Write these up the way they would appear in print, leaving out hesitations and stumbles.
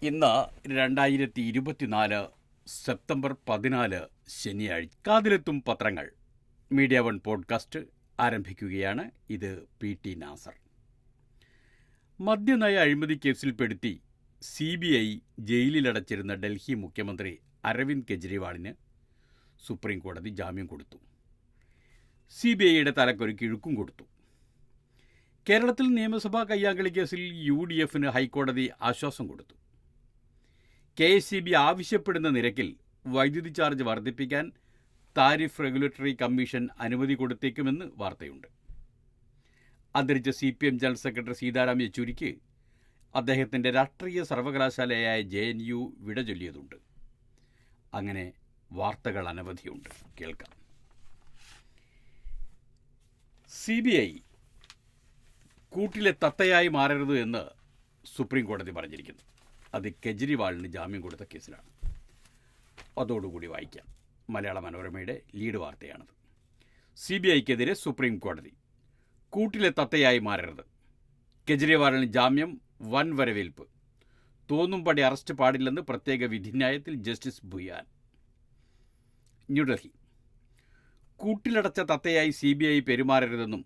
ഇന്ന് 2024 സെപ്റ്റംബർ 14 ശനിയാഴ്ച. കാതിലെത്തും പത്രങ്ങൾ മീഡിയ വൺ പോഡ്കാസ്റ്റ് ആരംഭിക്കുകയാണ്. ഇത് PT നാസർ. മദ്യനയ അഴിമതി കേസിൽപ്പെടുത്തി CBI ജയിലിലടച്ചിരുന്ന ഡൽഹി മുഖ്യമന്ത്രി അരവിന്ദ് കെജ്രിവാളിന് സുപ്രീം കോടതി ജാമ്യം കൊടുത്തു. CBIയുടെ തലക്കൊരു കിഴുക്കും കൊടുത്തു. കേരളത്തിൽ നിയമസഭാ കയ്യാങ്കളി കേസിൽ UDFന് ഹൈക്കോടതി ആശ്വാസം കൊടുത്തു. KSEB ആവശ്യപ്പെടുന്ന നിരക്കിൽ വൈദ്യുതി ചാർജ് വർദ്ധിപ്പിക്കാൻ താരിഫ് റെഗുലേറ്ററി കമ്മീഷൻ അനുമതി കൊടുത്തേക്കുമെന്ന് വാർത്തയുണ്ട്. അന്തരിച്ച CPM ജനറൽ സെക്രട്ടറി സീതാറാം യെച്ചൂരിക്ക് അദ്ദേഹത്തിൻ്റെ രാഷ്ട്രീയ സർവകലാശാലയായ JNU വിട ചൊല്ലിയതുണ്ട്. അങ്ങനെ വാർത്തകൾ അനവധിയുണ്ട്. കേൾക്കാം. CBI കൂട്ടിലെ തത്തയായി മാറരുത് എന്ന് സുപ്രീം കോടതി പറഞ്ഞിരിക്കുന്നു. അത് കെജ്രിവാളിന് ജാമ്യം കൊടുത്ത കേസിലാണ്. അതോടുകൂടി വായിക്കാം. മലയാള മനോരമയുടെ ലീഡ് വാർത്തയാണത്. CBIക്കെതിരെ സുപ്രീം കോടതി. കൂട്ടിലെ തത്തയായി മാറരുത്. കെജ്രിവാളിന് ജാമ്യം, വൻ വരവേൽപ്പ്. തോന്നുംപടി അറസ്റ്റ് പാടില്ലെന്ന് പ്രത്യേക വിധിന്യായത്തിൽ ജസ്റ്റിസ് ഭുയാൻ. ന്യൂഡൽഹി. കൂട്ടിലടച്ച തത്തയായി CBI പെരുമാറരുതെന്നും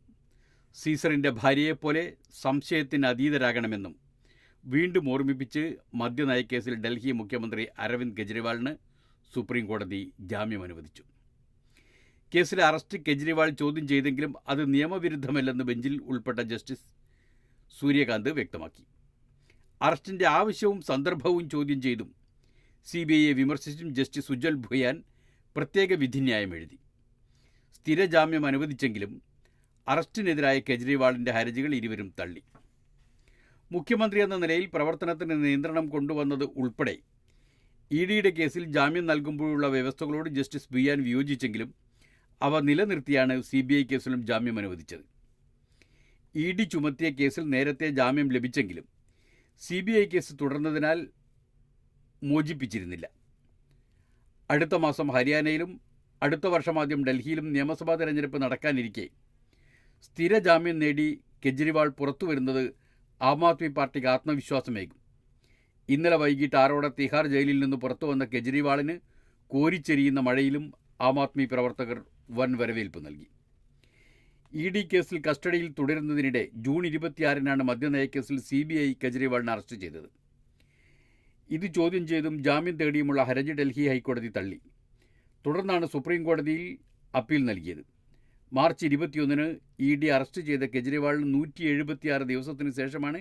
സീസറിൻ്റെ ഭാര്യയെപ്പോലെ സംശയത്തിന് അതീതരാകണമെന്നും വീണ്ടും ഓർമ്മിപ്പിച്ച് മദ്യനയക്കേസിൽ ഡൽഹി മുഖ്യമന്ത്രി അരവിന്ദ് കെജ്രിവാളിന് സുപ്രീം കോടതി ജാമ്യം അനുവദിച്ചു. കേസിലെ അറസ്റ്റ് കെജ്രിവാൾ ചോദ്യം ചെയ്തെങ്കിലും അത് നിയമവിരുദ്ധമല്ലെന്ന് ബെഞ്ചിൽ ഉൾപ്പെട്ട ജസ്റ്റിസ് സൂര്യകാന്ത് വ്യക്തമാക്കി. അറസ്റ്റിൻ്റെ ആവശ്യവും സന്ദർഭവും ചോദ്യം ചെയ്തും CBIയെ വിമർശിച്ചും ജസ്റ്റിസ് ഉജ്ജൽ ഭുയാൻ പ്രത്യേക വിധിന്യായം എഴുതി. സ്ഥിരജാമ്യം അനുവദിച്ചെങ്കിലും അറസ്റ്റിനെതിരായ കെജ്രിവാളിൻ്റെ ഹർജികൾ ഇരുവരും തള്ളി. മുഖ്യമന്ത്രി എന്ന നിലയിൽ പ്രവർത്തനത്തിന് നിയന്ത്രണം കൊണ്ടുവന്നത് ഉൾപ്പെടെ EDയുടെ കേസിൽ ജാമ്യം നൽകുമ്പോഴുള്ള വ്യവസ്ഥകളോട് ജസ്റ്റിസ് ഭുയാൻ വിയോജിച്ചെങ്കിലും അവ നിലനിർത്തിയാണ് CBI കേസിലും ജാമ്യം അനുവദിച്ചത്. ED ചുമത്തിയ കേസിൽ നേരത്തെ ജാമ്യം ലഭിച്ചെങ്കിലും CBI കേസ് തുടർന്നതിനാൽ മോചിപ്പിച്ചിരുന്നില്ല. അടുത്ത മാസം ഹരിയാനയിലും അടുത്ത വർഷം ആദ്യം ഡൽഹിയിലും നിയമസഭാ തെരഞ്ഞെടുപ്പ് നടക്കാനിരിക്കെ സ്ഥിരജാമ്യം നേടി കെജ്രിവാൾ പുറത്തു വരുന്നത് ആം ആദ്മി പാർട്ടിക്ക് ആത്മവിശ്വാസമേകും. ഇന്നലെ വൈകിട്ട് 6 തിഹാർ ജയിലിൽ നിന്ന് പുറത്തു വന്ന കെജ്രിവാളിന് കോരിച്ചെരിയുന്ന മഴയിലും ആം ആദ്മി പ്രവർത്തകർ വൻ വരവേൽപ്പ് നൽകി. ED കേസിൽ കസ്റ്റഡിയിൽ തുടരുന്നതിനിടെ ജൂൺ 26 മദ്യനയക്കേസിൽ CBI കെജ്രിവാളിനെ അറസ്റ്റ് ചെയ്തത്. ഇത് ചോദ്യം ചെയ്തും ജാമ്യം തേടിയുമുള്ള ഹർജി ഡൽഹി ഹൈക്കോടതി തള്ളി. തുടർന്നാണ് സുപ്രീം കോടതിയിൽ അപ്പീൽ നൽകിയത്. മാർച്ച് 21 ED അറസ്റ്റ് ചെയ്ത കെജ്രിവാളിന് 176 ദിവസത്തിന് ശേഷമാണ്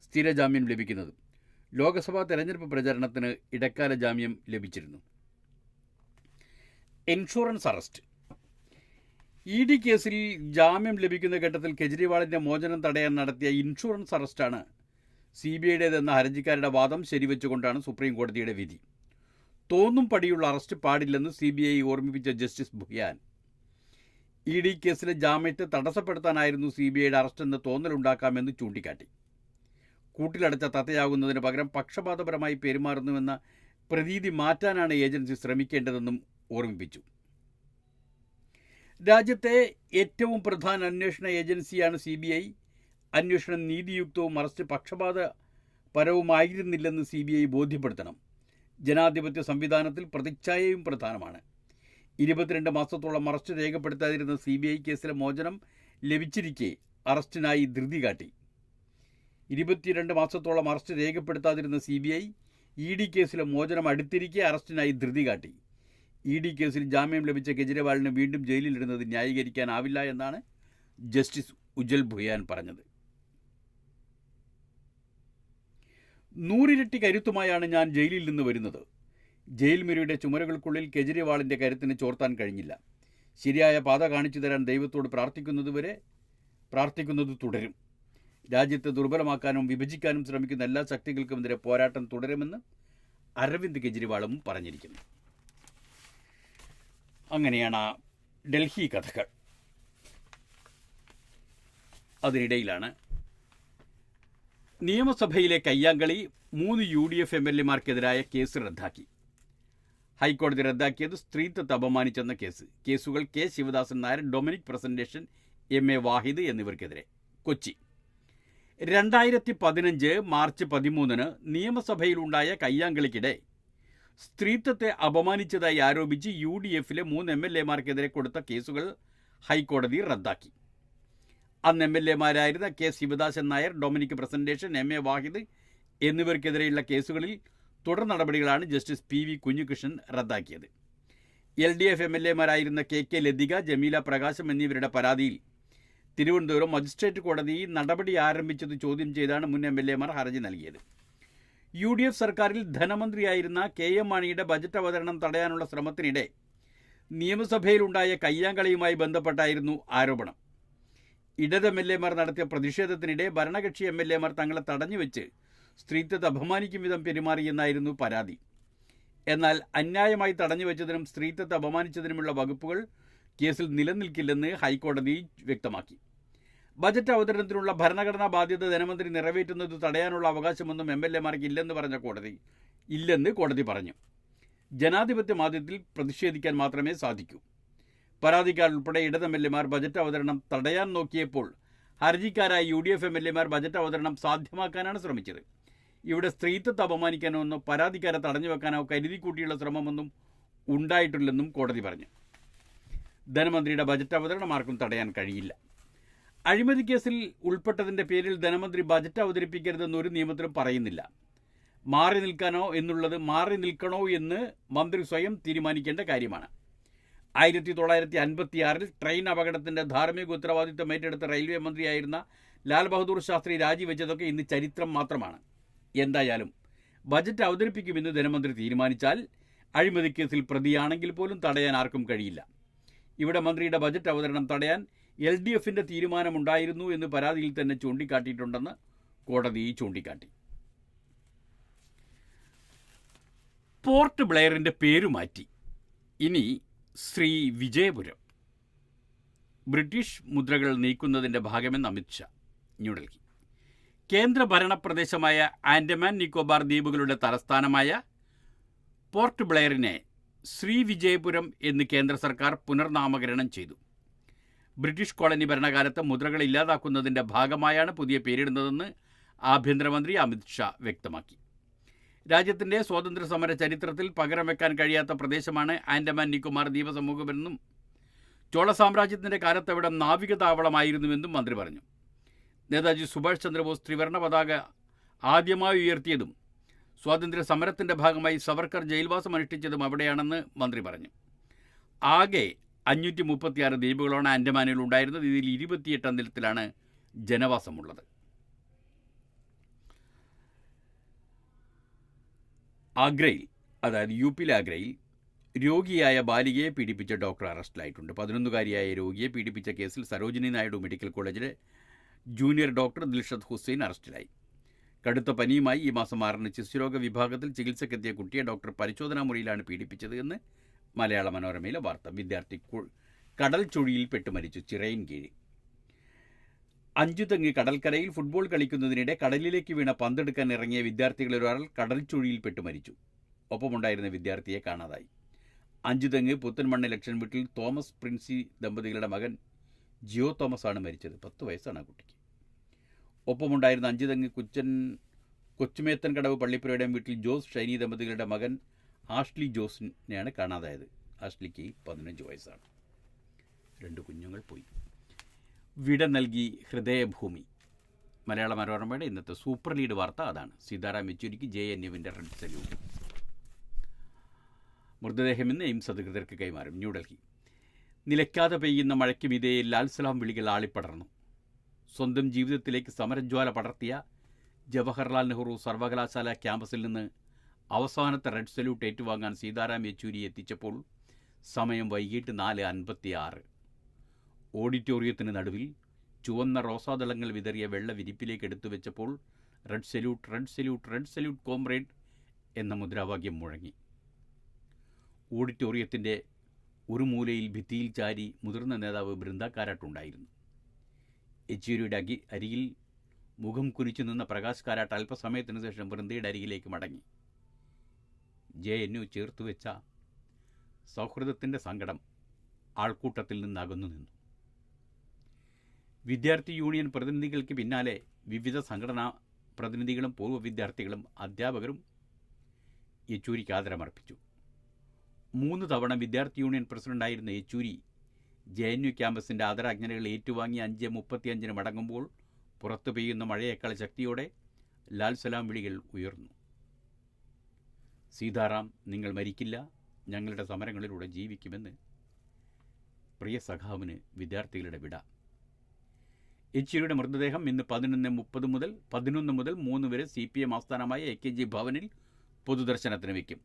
സ്ഥിരജാമ്യം ലഭിക്കുന്നത്. ലോക്സഭാ തെരഞ്ഞെടുപ്പ് പ്രചാരണത്തിന് ഇടക്കാല ജാമ്യം ലഭിച്ചിരുന്നു. Insurance arrest. ED കേസിൽ ജാമ്യം ലഭിക്കുന്ന ഘട്ടത്തിൽ കെജ്രിവാളിൻ്റെ മോചനം തടയാൻ നടത്തിയ ഇൻഷുറൻസ് അറസ്റ്റാണ് CBIയുടേതെന്ന ഹർജിക്കാരുടെ വാദം ശരിവെച്ചുകൊണ്ടാണ് സുപ്രീം കോടതിയുടെ വിധി. തോന്നും പടിയുള്ള അറസ്റ്റ് പാടില്ലെന്ന് CBI ഓർമ്മിപ്പിച്ച ജസ്റ്റിസ് ഭുയാൻ, ED കേസിലെ ജാമ്യത്തെ തടസ്സപ്പെടുത്താനായിരുന്നു CBIയുടെ അറസ്റ്റെന്ന് തോന്നലുണ്ടാക്കാമെന്ന് ചൂണ്ടിക്കാട്ടി. കൂട്ടിലടച്ച തത്തയാകുന്നതിന് പകരം പക്ഷപാതപരമായി പെരുമാറുന്നുവെന്ന പ്രതീതി മാറ്റാനാണ് ഏജൻസി ശ്രമിക്കേണ്ടതെന്നും ഓർമ്മിപ്പിച്ചു. രാജ്യത്തെ ഏറ്റവും പ്രധാന അന്വേഷണ ഏജൻസിയാണ് CBI. അന്വേഷണം നീതിയുക്തവും അറസ്റ്റ് പക്ഷപാതപരവുമായിരുന്നില്ലെന്ന് CBI ബോധ്യപ്പെടുത്തണം. ജനാധിപത്യ സംവിധാനത്തിൽ പ്രതിച്ഛായയും പ്രധാനമാണ്. 22 മാസത്തോളം അറസ്റ്റ് രേഖപ്പെടുത്താതിരുന്ന CBI കേസിലെ മോചനം ലഭിച്ചിരിക്കെ അറസ്റ്റിനായി ധൃതി കാട്ടി. 22 മാസത്തോളം അറസ്റ്റ് രേഖപ്പെടുത്താതിരുന്ന CBI ED കേസിലെ മോചനം അടുത്തിരിക്കെ അറസ്റ്റിനായി ധൃതി കാട്ടി. ED കേസിൽ ജാമ്യം ലഭിച്ച കെജ്രിവാളിന് വീണ്ടും ജയിലിലിടുന്നത് ന്യായീകരിക്കാനാവില്ല എന്നാണ് ജസ്റ്റിസ് ഉജ്ജൽ ഭുയാൻ പറഞ്ഞത്. 100 ഇരട്ടി കരുത്തുമായാണ് ഞാൻ ജയിലിൽ നിന്ന് വരുന്നത്. ജയിൽ മുറിയുടെ ചുമരുകൾക്കുള്ളിൽ കെജ്രിവാളിൻ്റെ കരുത്തിന് ചോർത്താൻ കഴിഞ്ഞില്ല. ശരിയായ പാത കാണിച്ചു തരാൻ ദൈവത്തോട് പ്രാർത്ഥിക്കുന്നത് തുടരും. രാജ്യത്തെ ദുർബലമാക്കാനും വിഭജിക്കാനും ശ്രമിക്കുന്ന എല്ലാ ശക്തികൾക്കുമെതിരെ പോരാട്ടം തുടരുമെന്ന് അരവിന്ദ് കെജ്രിവാളും പറഞ്ഞിരിക്കുന്നു. അങ്ങനെയാണ് ഡൽഹി കഥകൾ. അതിനിടയിലാണ് നിയമസഭയിലെ കയ്യാങ്കളി 3 UDF MLAമാർക്കെതിരായ കേസ് റദ്ദാക്കി. ഹൈക്കോടതി റദ്ദാക്കിയത് സ്ത്രീത്വത്തെ അപമാനിച്ചെന്ന കേസുകൾ K. ശിവദാസൻ നായർ, ഡൊമിനിക് പ്രസന്റേഷൻ, MA വാഹിദ് എന്നിവർക്കെതിരെ. കൊച്ചി. 2015 മാർച്ച് 13 നിയമസഭയിലുണ്ടായ കയ്യാങ്കളിക്കിടെ സ്ത്രീത്വത്തെ അപമാനിച്ചതായി ആരോപിച്ച് UDFിലെ 3 MLAമാർക്കെതിരെ കൊടുത്ത കേസുകൾ ഹൈക്കോടതി റദ്ദാക്കി. അന്ന് MLAമാരായിരുന്ന കെ ശിവദാസൻ നായർ, ഡൊമിനിക് പ്രസന്റേഷൻ, MA വാഹിദ് എന്നിവർക്കെതിരെയുള്ള കേസുകളിൽ തുടർ നടപടികളാണ് ജസ്റ്റിസ് PV കുഞ്ഞികൃഷ്ണൻ റദ്ദാക്കിയത്. LDF MLAമാരായിരുന്ന KK ലതിക, ജമീല പ്രകാശം എന്നിവരുടെ പരാതിയിൽ തിരുവനന്തപുരം മജിസ്ട്രേറ്റ് കോടതി നടപടി ആരംഭിച്ചത് ചോദ്യം ചെയ്താണ് മുൻ MLAമാർ ഹർജി നൽകിയത്. UDF സർക്കാരിൽ ധനമന്ത്രിയായിരുന്ന KM മാണിയുടെ ബജറ്റ് അവതരണം തടയാനുള്ള ശ്രമത്തിനിടെ നിയമസഭയിലുണ്ടായ കയ്യാങ്കളിയുമായി ബന്ധപ്പെട്ടായിരുന്നു ആരോപണം. ഇടത് MLAമാർ നടത്തിയ പ്രതിഷേധത്തിനിടെ ഭരണകക്ഷി MLAമാർ തങ്ങളെ തടഞ്ഞുവെച്ച് സ്ത്രീത്വത്തെ അപമാനിക്കും വിധം പെരുമാറിയെന്നായിരുന്നു പരാതി. എന്നാൽ അന്യായമായി തടഞ്ഞുവെച്ചതിനും സ്ത്രീത്വത്തെ അപമാനിച്ചതിനുമുള്ള വകുപ്പുകൾ കേസിൽ നിലനിൽക്കില്ലെന്ന് ഹൈക്കോടതി വ്യക്തമാക്കി. ബജറ്റ് അവതരണത്തിനുള്ള ഭരണഘടനാ ബാധ്യത ധനമന്ത്രി നിറവേറ്റുന്നത് തടയാനുള്ള അവകാശമൊന്നും MLAമാർക്ക് ഇല്ലെന്ന് കോടതി പറഞ്ഞു. ജനാധിപത്യ മാധ്യമത്തിൽ പ്രതിഷേധിക്കാൻ മാത്രമേ സാധിക്കൂ. പരാതിക്കാരുൾപ്പെടെ ഇടത് MLAമാർ ബജറ്റ് അവതരണം തടയാൻ നോക്കിയപ്പോൾ ഹർജിക്കാരായ UDF MLAമാർ ബജറ്റ് അവതരണം സാധ്യമാക്കാനാണ് ശ്രമിച്ചത്. ഇവിടെ സ്ത്രീത്വത്തെ അപമാനിക്കാനോ പരാതിക്കാരെ തടഞ്ഞുവെക്കാനോ കരുതിക്കൂട്ടിയുള്ള ശ്രമമൊന്നും ഉണ്ടായിട്ടില്ലെന്നും കോടതി പറഞ്ഞു. ധനമന്ത്രിയുടെ ബജറ്റ് അവതരണം ആർക്കും തടയാൻ കഴിയില്ല. അഴിമതി കേസിൽ ഉൾപ്പെട്ടതിൻ്റെ പേരിൽ ധനമന്ത്രി ബജറ്റ് അവതരിപ്പിക്കരുതെന്ന് ഒരു നിയമത്തിലും പറയുന്നില്ല. മാറി നിൽക്കണോ എന്ന് മന്ത്രി സ്വയം തീരുമാനിക്കേണ്ട കാര്യമാണ്. 1956 ട്രെയിൻ അപകടത്തിൻ്റെ ധാർമ്മിക ഉത്തരവാദിത്വം ഏറ്റെടുത്ത റെയിൽവേ മന്ത്രിയായിരുന്ന ലാൽ ബഹദൂർ ശാസ്ത്രി രാജിവെച്ചതൊക്കെ ഇന്ന് ചരിത്രം മാത്രമാണ്. എന്തായാലും ബജറ്റ് അവതരിപ്പിക്കുമെന്ന് ധനമന്ത്രി തീരുമാനിച്ചാൽ അഴിമതി കേസിൽ പ്രതിയാണെങ്കിൽ പോലും തടയാൻ ആർക്കും കഴിയില്ല. ഇവിടെ മന്ത്രിയുടെ ബജറ്റ് അവതരണം തടയാൻ LDFിൻ്റെ തീരുമാനമുണ്ടായിരുന്നു എന്ന് പരാതിയിൽ തന്നെ ചൂണ്ടിക്കാട്ടിയിട്ടുണ്ടെന്ന് കോടതി ചൂണ്ടിക്കാട്ടി. പോർട്ട് ബ്ലെയറിൻ്റെ പേരുമാറ്റി. ഇനി ശ്രീ വിജയപുരം. ബ്രിട്ടീഷ് മുദ്രകൾ നീക്കുന്നതിൻ്റെ ഭാഗമെന്ന് അമിത്ഷാ. ന്യൂഡൽഹി. കേന്ദ്രഭരണ പ്രദേശമായ ആൻഡമാൻ നിക്കോബാർ ദ്വീപുകളുടെ തലസ്ഥാനമായ പോർട്ട് ബ്ലെയറിനെ ശ്രീ വിജയപുരം എന്ന് കേന്ദ്ര സർക്കാർ പുനർനാമകരണം ചെയ്തു. ബ്രിട്ടീഷ് കോളനി ഭരണകാലത്ത് മുദ്രകൾ ഇല്ലാതാക്കുന്നതിൻ്റെ ഭാഗമായാണ് പുതിയ പേരിടുന്നതെന്ന് ആഭ്യന്തരമന്ത്രി അമിത്ഷാ വ്യക്തമാക്കി. രാജ്യത്തിൻ്റെ സ്വാതന്ത്ര്യ സമര ചരിത്രത്തിൽ പകരം വെക്കാൻ കഴിയാത്ത പ്രദേശമാണ് ആൻഡമാൻ നിക്കോബാർ ദ്വീപസമൂഹമെന്നും ചോള സാമ്രാജ്യത്തിൻ്റെ കാലത്ത് അവിടെ നാവിക താവളമായിരുന്നുവെന്നും മന്ത്രി പറഞ്ഞു. നേതാജി സുഭാഷ് ചന്ദ്രബോസ് ത്രിവർണ്ണ പതാക ആദ്യമായി ഉയർത്തിയതും സ്വാതന്ത്ര്യ സമരത്തിൻ്റെ ഭാഗമായി സവർക്കർ ജയിൽവാസം അനുഷ്ഠിച്ചതും അവിടെയാണെന്ന് മന്ത്രി പറഞ്ഞു. ആകെ 536 ദ്വീപുകളാണ് ആൻഡമാനിൽ ഉണ്ടായിരുന്നത്. ഇതിൽ 28 അന്തരത്തിലാണ് ജനവാസമുള്ളത്. ആഗ്രയിൽ, അതായത് UPയിലെ ആഗ്രയിൽ രോഗിയായ ബാലികയെ പീഡിപ്പിച്ച ഡോക്ടർ അറസ്റ്റിലായിട്ടുണ്ട്. 11കാരിയായ രോഗിയെ പീഡിപ്പിച്ച കേസിൽ സരോജിനി നായിഡു മെഡിക്കൽ കോളേജിലെ ജൂനിയർ ഡോക്ടർ ദിൽഷദ് ഹുസൈൻ അറസ്റ്റിലായി. കടുത്ത പനിയുമായി ഈ മാസം 6 ശിശുരോഗ വിഭാഗത്തിൽ ചികിത്സക്കെത്തിയ കുട്ടിയെ ഡോക്ടർ പരിശോധനാ മുറിയിലാണ് പീഡിപ്പിച്ചത് എന്ന് മലയാള മനോരമയിലെ വാർത്ത. വിദ്യാർത്ഥി കടൽ ചുഴിയിൽ പെട്ട് മരിച്ചു. ചിറയിൻകീഴ്. അഞ്ചുതെങ്ങ് കടൽക്കരയിൽ ഫുട്ബോൾ കളിക്കുന്നതിനിടെ കടലിലേക്ക് വീണ പന്തെടുക്കാൻ ഇറങ്ങിയ വിദ്യാർത്ഥികളിലൊരാൾ കടൽ ചുഴിയിൽ പെട്ട് മരിച്ചു. ഒപ്പമുണ്ടായിരുന്ന വിദ്യാർത്ഥിയെ കാണാതായി. അഞ്ചുതെങ്ങ് പുത്തൻമണ്ണ് ലക്ഷൻ വീട്ടിൽ തോമസ് പ്രിൻസി ദമ്പതികളുടെ മകൻ ജിയോ തോമസ് ആണ് മരിച്ചത്. 10 വയസ്സാണ് ആ കുട്ടിക്ക്. ഒപ്പമുണ്ടായിരുന്ന അഞ്ചുതെങ്ങ് കൊച്ചുമേത്തൻ കടവ് പള്ളിപ്പുരയുടെ വീട്ടിൽ ജോസ് ഷൈനി ദമ്പതികളുടെ മകൻ ആഷ്ലി ജോസിനെയാണ് കാണാതായത്. ആഷ്ലിക്ക് 15 വയസ്സാണ്. 2 കുഞ്ഞുങ്ങൾ പോയി. വിട നൽകി ഹൃദയഭൂമി. മലയാള മനോരമയുടെ ഇന്നത്തെ സൂപ്പർ ലീഡ് വാർത്ത അതാണ്. സീതാറാം യെച്ചൂരിക്ക് JNUവിൻ്റെ റെഡ് സല്യൂട്ട്. മൃതദേഹം ഇന്ന് എയിംസ് അധികൃതർക്ക് കൈമാറും. ന്യൂഡൽഹി. നിലയ്ക്കാതെ പെയ്യുന്ന മഴയ്ക്ക് മീതെ ലാൽസലാം വിളികൾ ആളിപ്പടർന്നു. സ്വന്തം ജീവിതത്തിലേക്ക് സമരജ്വാല പടർത്തിയ ജവഹർലാൽ നെഹ്റു സർവകലാശാല ക്യാമ്പസിൽ നിന്ന് അവസാനത്തെ റെഡ് സല്യൂട്ട് ഏറ്റുവാങ്ങാൻ സീതാറാം യെച്ചൂരി എത്തിച്ചപ്പോൾ സമയം വൈകിട്ട് 4:56. ഓഡിറ്റോറിയത്തിന് നടുവിൽ ചുവന്ന റോസാദളങ്ങൾ വിതറിയ വെള്ള വിരിപ്പിലേക്ക് എടുത്തു വെച്ചപ്പോൾ red salute, red salute, red salute comrade എന്ന മുദ്രാവാക്യം മുഴങ്ങി. ഓഡിറ്റോറിയത്തിൻ്റെ ഒരു മൂലയിൽ ഭിത്തിയിൽ ചാരി മുതിർന്ന നേതാവ് ബൃന്ദ കാരാട്ടുണ്ടായിരുന്നു. യെച്ചൂരിയുടെ അരികിൽ മുഖം കുനിച്ചു നിന്ന പ്രകാശ് കാരാട്ട് അല്പസമയത്തിന് ശേഷം ബൃന്ദയുടെ അരികിലേക്ക് മടങ്ങി. JNU ചേർത്തുവെച്ച സൗഹൃദത്തിൻ്റെ സങ്കടം ആൾക്കൂട്ടത്തിൽ നിന്ന് അകന്നു നിന്നു. വിദ്യാർത്ഥി യൂണിയൻ പ്രതിനിധികൾക്ക് പിന്നാലെ വിവിധ സംഘടനാ പ്രതിനിധികളും പൂർവ്വ വിദ്യാർത്ഥികളും അധ്യാപകരും യെച്ചൂരിക്ക് ആദരമർപ്പിച്ചു. 3 തവണ വിദ്യാർത്ഥി യൂണിയൻ പ്രസിഡന്റായിരുന്ന യെച്ചൂരി JNU ക്യാമ്പസിൻ്റെ ആദരാജ്ഞലികൾ ഏറ്റുവാങ്ങി 5:35 മടങ്ങുമ്പോൾ പുറത്തു പെയ്യുന്ന മഴയേക്കാൾ ശക്തിയോടെ ലാൽ സലാം വിളികൾ ഉയർന്നു. സീതാറാം, നിങ്ങൾ മരിക്കില്ല, ഞങ്ങളുടെ സമരങ്ങളിലൂടെ ജീവിക്കുമെന്ന് പ്രിയ സഖാവിന് വിദ്യാർത്ഥികളുടെ വിട. യെച്ചൂരിയുടെ മൃതദേഹം ഇന്ന് 11 മുതൽ 3 വരെ CPM ആസ്ഥാനമായ AKG ഭവനിൽ പൊതുദർശനത്തിന് വയ്ക്കും.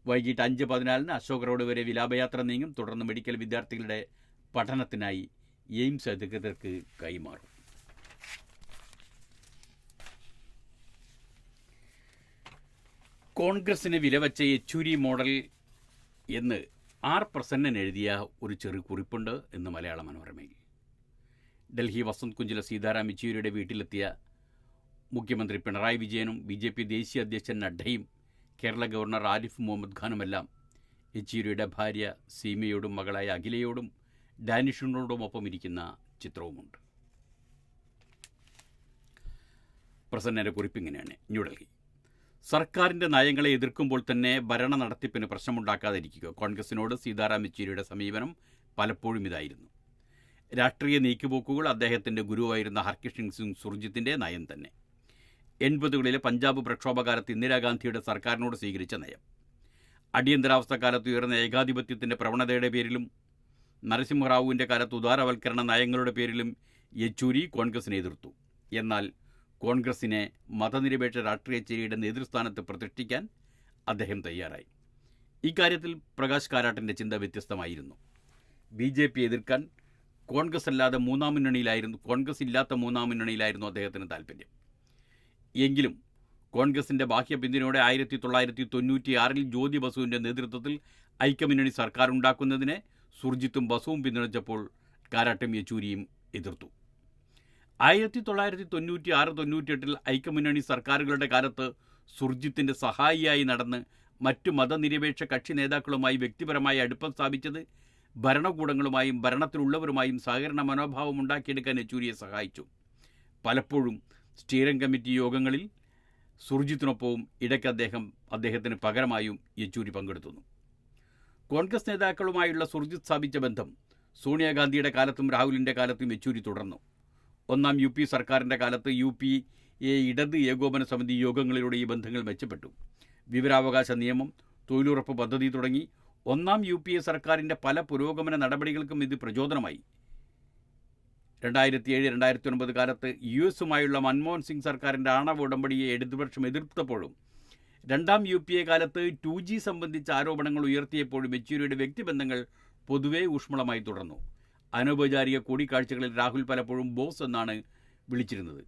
വൈകിട്ട് 5:14 അശോക് റോഡ് വരെ വിലാപയാത്ര നീങ്ങും. തുടർന്ന് മെഡിക്കൽ വിദ്യാർത്ഥികളുടെ പഠനത്തിനായി എയിംസ് അധികൃതർക്ക് കൈമാറും. കോൺഗ്രസിന് വിലവച്ച യെച്ചൂരി മോഡൽ എന്ന് R. പ്രസന്നൻ എഴുതിയ ഒരു ചെറു കുറിപ്പുണ്ട് എന്ന് മലയാള മനോരമയിൽ. ഡൽഹി വസന്ത് കുഞ്ചില സീതാറാം യെച്ചൂരിയുടെ വീട്ടിലെത്തിയ മുഖ്യമന്ത്രി പിണറായി വിജയനും BJP ദേശീയ അധ്യക്ഷൻ നഡ്ഡയും കേരള ഗവർണർ ആരിഫ് മുഹമ്മദ് ഖാനുമെല്ലാം യെച്ചൂരിയുടെ ഭാര്യ സീമയോടും മകളായ അഖിലയോടും ഡാനിഷിനോടുമൊപ്പം ഇരിക്കുന്ന ചിത്രവുമുണ്ട്. പ്രസന്നൻ്റെ കുറിപ്പിങ്ങനെയാണ്. ന്യൂഡൽഹി: സർക്കാരിൻ്റെ നയങ്ങളെ എതിർക്കുമ്പോൾ തന്നെ ഭരണ നടത്തിപ്പിന് പ്രശ്നമുണ്ടാക്കാതിരിക്കുക. കോൺഗ്രസിനോട് സീതാറാം യെച്ചൂരിയുടെ സമീപനം പലപ്പോഴും ഇതായിരുന്നു. രാഷ്ട്രീയ നീക്കുപോക്കുകൾ അദ്ദേഹത്തിൻ്റെ ഗുരുവായിരുന്ന ഹർകിഷൻ സിംഗ് സുർജിത്തിൻ്റെ നയം തന്നെ. 80കളിലെ പഞ്ചാബ് പ്രക്ഷോഭകാലത്ത് ഇന്ദിരാഗാന്ധിയുടെ സർക്കാരിനോട് സ്വീകരിച്ച നയം. അടിയന്തരാവസ്ഥക്കാലത്ത് ഉയർന്ന ഏകാധിപത്യത്തിൻ്റെ പ്രവണതയുടെ പേരിലും നരസിംഹറാവുവിൻ്റെ കാലത്ത് ഉദാരവൽക്കരണ നയങ്ങളുടെ പേരിലും യെച്ചൂരി കോൺഗ്രസിനെ എതിർത്തു. എന്നാൽ കോൺഗ്രസിനെ മതനിരപേക്ഷ രാഷ്ട്രീയ ചേരിയുടെ നേതൃസ്ഥാനത്ത് പ്രതിഷ്ഠിക്കാൻ അദ്ദേഹം തയ്യാറായി. ഇക്കാര്യത്തിൽ പ്രകാശ് കാരാട്ടിൻ്റെ ചിന്ത വ്യത്യസ്തമായിരുന്നു. BJP എതിർക്കാൻ കോൺഗ്രസ് ഇല്ലാത്ത മൂന്നാം മുന്നണിയിലായിരുന്നു അദ്ദേഹത്തിന് താൽപ്പര്യം. എങ്കിലും കോൺഗ്രസിൻ്റെ ബാഹ്യ പിന്തുണയോടെ 1996 ജ്യോതി ബസുവിൻ്റെ നേതൃത്വത്തിൽ ഐക്യമുന്നണി സർക്കാർ ഉണ്ടാക്കുന്നതിനെ സുർജിത്തും ബസുവും പിന്തുണച്ചപ്പോൾ കാരാട്ടും യെച്ചൂരിയും എതിർത്തു. 1996-98 ഐക്യമുന്നണി സർക്കാരുകളുടെ കാലത്ത് സുർജിത്തിൻ്റെ സഹായിയായി നടന്ന് മറ്റു മതനിരപേക്ഷ കക്ഷി നേതാക്കളുമായി വ്യക്തിപരമായി അടുപ്പം സ്ഥാപിച്ചത് ഭരണകൂടങ്ങളുമായും ഭരണത്തിലുള്ളവരുമായും സഹകരണ മനോഭാവം ഉണ്ടാക്കിയെടുക്കാൻ യെച്ചൂരിയെ സഹായിച്ചു. പലപ്പോഴും സ്റ്റിയറിംഗ് കമ്മിറ്റി യോഗങ്ങളിൽ സുർജിത്തിനൊപ്പവും ഇടയ്ക്ക് അദ്ദേഹത്തിന് പകരമായും യെച്ചൂരി പങ്കെടുത്തുന്നു. കോൺഗ്രസ് നേതാക്കളുമായുള്ള സുർജിത്ത് സ്ഥാപിച്ച ബന്ധം സോണിയാഗാന്ധിയുടെ കാലത്തും രാഹുലിൻ്റെ കാലത്തും യെച്ചൂരി തുടർന്നു. 1ാം UP സർക്കാരിൻ്റെ കാലത്ത് UPA ഇടത് ഏകോപന സമിതി യോഗങ്ങളിലൂടെ ഈ ബന്ധങ്ങൾ മെച്ചപ്പെട്ടു. വിവരാവകാശ നിയമം, തൊഴിലുറപ്പ് പദ്ധതി തുടങ്ങി 1ാം UPA സർക്കാരിൻ്റെ പല പുരോഗമന നടപടികൾക്കും ഇത് പ്രചോദനമായി. 2007-2009 കാലത്ത് US-ഉമായുള്ള മൻമോഹൻ സിംഗ് സർക്കാരിൻ്റെ ആണവ ഉടമ്പടിയെ ഇടതുപക്ഷം എതിർത്തപ്പോഴും 2ാം UPA കാലത്ത് 2G സംബന്ധിച്ച ആരോപണങ്ങൾ ഉയർത്തിയപ്പോഴും യെച്ചൂരിയുടെ വ്യക്തിബന്ധങ്ങൾ പൊതുവെ ഊഷ്മളമായി തുടർന്നു. അനൗപചാരിക കൂടിക്കാഴ്ചകളിൽ രാഹുൽ പലപ്പോഴും ബോസ് എന്നാണ് വിളിച്ചിരുന്നത്.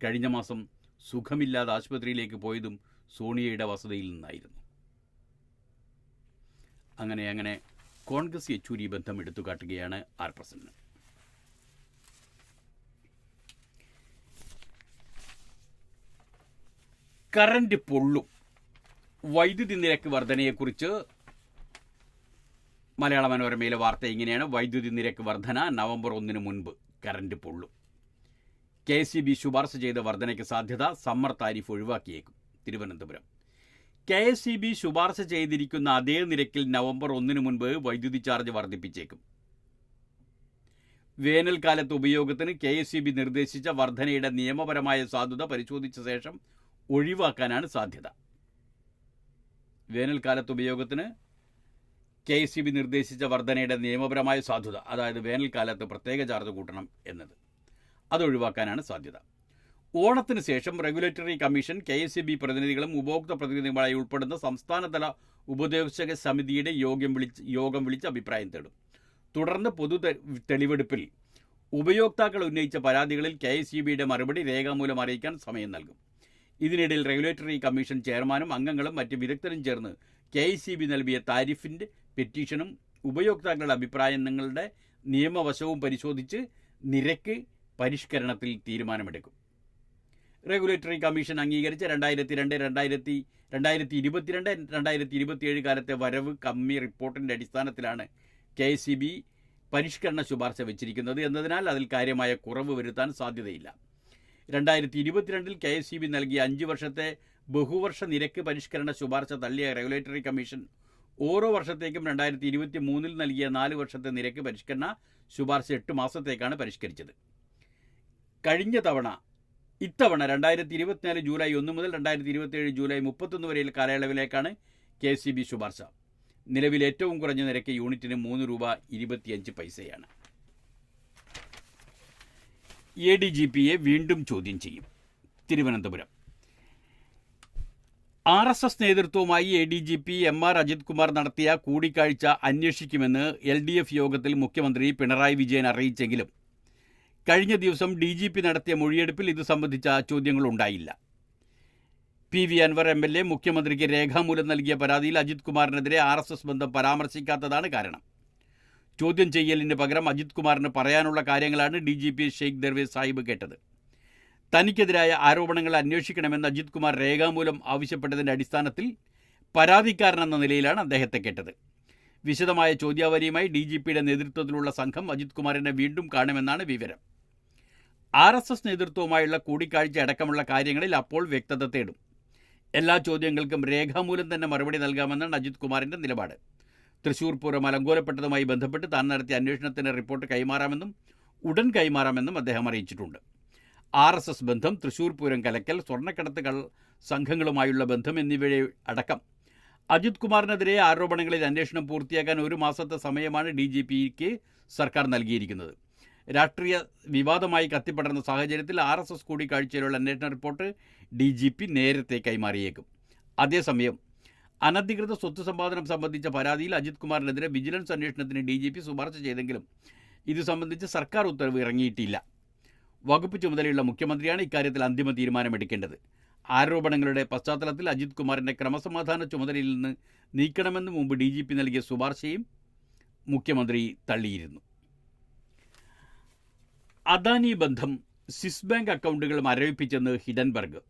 കഴിഞ്ഞ മാസം സുഖമില്ലാതെ ആശുപത്രിയിലേക്ക് പോയതും സോണിയയുടെ വസതിയിൽ നിന്നായിരുന്നു. അങ്ങനെ കോൺഗ്രസ് യെച്ചൂരി ബന്ധം എടുത്തുകാട്ടുകയാണ് R. പ്രസന്നൻ. കറന്റ് പൊള്ളും. വൈദ്യുതി നിരക്ക് വർധനയെക്കുറിച്ച് മലയാള മനോരമയിലെ വാർത്ത ഇങ്ങനെയാണ്. വൈദ്യുതി നിരക്ക് വർധന നവംബർ 1 മുൻപ് കറന്റ് പൊള്ളും. KSEB ശുപാർശ ചെയ്ത വർധനയ്ക്ക് സാധ്യത. സമ്മർ താരിഫ് ഒഴിവാക്കിയേക്കും. തിരുവനന്തപുരം: KSEB ശുപാർശ ചെയ്തിരിക്കുന്ന അതേ നിരക്കിൽ നവംബർ 1 മുൻപ് വൈദ്യുതി ചാർജ് വർദ്ധിപ്പിച്ചേക്കും. വേനൽക്കാലത്ത് ഉപയോഗത്തിന് KSEB നിർദ്ദേശിച്ച വർധനയുടെ നിയമപരമായ സാധുത പരിശോധിച്ച ശേഷം ഒഴിവാക്കാനാണ് സാധ്യത. വേനൽക്കാലത്ത് ഉപയോഗത്തിന് KSEB നിർദ്ദേശിച്ച വർധനയുടെ നിയമപരമായ സാധുത, അതായത് വേനൽക്കാലത്ത് പ്രത്യേക ചാർജ് കൂട്ടണം എന്നത്, അതൊഴിവാക്കാനാണ് സാധ്യത. ഓണത്തിന് ശേഷം റെഗുലേറ്ററി കമ്മീഷൻ KSEB പ്രതിനിധികളും ഉപഭോക്തൃ പ്രതിനിധികളുമായി ഉൾപ്പെടുന്ന സംസ്ഥാനതല ഉപദേശക സമിതിയുടെ യോഗം വിളിച്ച് അഭിപ്രായം തേടും. തുടർന്ന് പൊതു തെളിവെടുപ്പിൽ ഉപയോക്താക്കൾ ഉന്നയിച്ച പരാതികളിൽ KSEBയുടെ മറുപടി രേഖാമൂലം അറിയിക്കാൻ സമയം നൽകും. ഇതിനിടയിൽ റെഗുലേറ്ററി കമ്മീഷൻ ചെയർമാനും അംഗങ്ങളും മറ്റ് വിദഗ്ധരും ചേർന്ന് KSEB നൽകിയ താരിഫിൻ്റെ പെറ്റീഷനും ഉപയോക്താക്കളുടെ അഭിപ്രായങ്ങളുടെ നിയമവശവും പരിശോധിച്ച് നിരക്ക് പരിഷ്കരണത്തിൽ തീരുമാനമെടുക്കും. റെഗുലേറ്ററി കമ്മീഷൻ അംഗീകരിച്ച 2022-2027 കാലത്തെ വരവ് കമ്മി റിപ്പോർട്ടിൻ്റെ അടിസ്ഥാനത്തിലാണ് KSEB പരിഷ്കരണ ശുപാർശ വെച്ചിരിക്കുന്നത് എന്നതിനാൽ അതിൽ കാര്യമായ കുറവ് വരുത്താൻ സാധ്യതയില്ല. 2022 KSEB നൽകിയ 5 വർഷത്തെ ബഹുവർഷ നിരക്ക് പരിഷ്കരണ ശുപാർശ തള്ളിയ റെഗുലേറ്ററി കമ്മീഷൻ ഓരോ വർഷത്തേക്കും 2023 നൽകിയ 4 വർഷത്തെ നിരക്ക് പരിഷ്കരണ ശുപാർശ 8 മാസത്തേക്കാണ് പരിഷ്കരിച്ചത്. ഇത്തവണ 2024 ജൂലൈ 1 മുതൽ 2027 ജൂലൈ 31 വരെയുള്ള കാലയളവിലേക്കാണ് KSEB ശുപാർശ. നിലവിൽ ഏറ്റവും കുറഞ്ഞ നിരക്ക് യൂണിറ്റിന് 3 രൂപ 25 പൈസയാണ്. ADGPയെ വീണ്ടും ചോദ്യം ചെയ്യും. തിരുവനന്തപുരം RSS നേതൃത്വവുമായി ADGP MR അജിത് കുമാർ നടത്തിയ കൂടിക്കാഴ്ച അന്വേഷിക്കുമെന്ന് LDF യോഗത്തിൽ മുഖ്യമന്ത്രി പിണറായി വിജയൻ അറിയിച്ചെങ്കിലും കഴിഞ്ഞ ദിവസം DGP നടത്തിയ മൊഴിയെടുപ്പിൽ ഇത് സംബന്ധിച്ച ചോദ്യങ്ങളുണ്ടായില്ല. PV അൻവർ MLA മുഖ്യമന്ത്രിക്ക് രേഖാമൂലം നൽകിയ പരാതിയിൽ അജിത് കുമാറിനെതിരെ RSS ബന്ധം പരാമർശിക്കാത്തതാണ് കാരണം. ചോദ്യം ചെയ്യലിന് പകരം അജിത് കുമാറിന് പറയാനുള്ള കാര്യങ്ങളാണ് DGP ഷെയ്ഖ് ദർവേസ് സാഹിബ് കേട്ടത്. തനിക്കെതിരായ ആരോപണങ്ങൾ അന്വേഷിക്കണമെന്ന് അജിത് കുമാർ രേഖാമൂലം ആവശ്യപ്പെട്ടതിൻ്റെ അടിസ്ഥാനത്തിൽ പരാതിക്കാരനെന്ന നിലയിലാണ് അദ്ദേഹത്തെ കേട്ടത്. വിശദമായ ചോദ്യാവലിയുമായി DGPയുടെ നേതൃത്വത്തിലുള്ള സംഘം അജിത് കുമാറിനെ വീണ്ടും കാണുമെന്നാണ് വിവരം. RSS നേതൃത്വവുമായുള്ള കൂടിക്കാഴ്ച അടക്കമുള്ള കാര്യങ്ങളിൽ അപ്പോൾ വ്യക്തത തേടും. എല്ലാ ചോദ്യങ്ങൾക്കും രേഖാമൂലം തന്നെ മറുപടി നൽകാമെന്നാണ് അജിത് കുമാറിൻ്റെ നിലപാട്. തൃശൂർ പൂരം അലങ്കോലപ്പെട്ടതുമായി ബന്ധപ്പെട്ട് താൻ നടത്തിയ അന്വേഷണത്തിൻ്റെ റിപ്പോർട്ട് കൈമാറാമെന്നും ഉടൻ കൈമാറാമെന്നും അദ്ദേഹം അറിയിച്ചിട്ടുണ്ട്. RSS ബന്ധം, തൃശൂർ പൂരം കലക്കൽ, സ്വർണ്ണക്കടത്ത് സംഘങ്ങളുമായുള്ള ബന്ധം എന്നിവയെ അടക്കം അജിത് കുമാറിനെതിരെ ആരോപണങ്ങളിൽ അന്വേഷണം പൂർത്തിയാക്കാൻ 1 മാസത്തെ സമയമാണ് DGPക്ക് സർക്കാർ നൽകിയിരിക്കുന്നത്. രാഷ്ട്രീയ വിവാദമായി കത്തിപ്പടർന്ന സാഹചര്യത്തിൽ RSS കൂടിക്കാഴ്ചയിലുള്ള അന്വേഷണ റിപ്പോർട്ട് DGP നേരത്തെ കൈമാറിയേക്കും. അതേസമയം അനധികൃത സ്വത്ത് സമ്പാദനം സംബന്ധിച്ച പരാതിയിൽ അജിത് കുമാറിനെതിരെ വിജിലൻസ് അന്വേഷണത്തിന് DGP ശുപാർശ ചെയ്തെങ്കിലും ഇത് സംബന്ധിച്ച് സർക്കാർ ഉത്തരവ് ഇറങ്ങിയിട്ടില്ല. വകുപ്പ് ചുമതലയുള്ള മുഖ്യമന്ത്രിയാണ് ഇക്കാര്യത്തിൽ അന്തിമ തീരുമാനമെടുക്കേണ്ടത്. ആരോപണങ്ങളുടെ പശ്ചാത്തലത്തിൽ അജിത് കുമാറിൻ്റെ ക്രമസമാധാന ചുമതലയിൽ നിന്ന് നീക്കണമെന്ന് മുമ്പ് DGP നൽകിയ ശുപാർശയും മുഖ്യമന്ത്രി തള്ളിയിരുന്നു. അദാനി ബന്ധം, സ്വിസ് ബാങ്ക് അക്കൗണ്ടുകൾ മരവിപ്പിച്ചെന്ന് ഹിഡൻബർഗ്.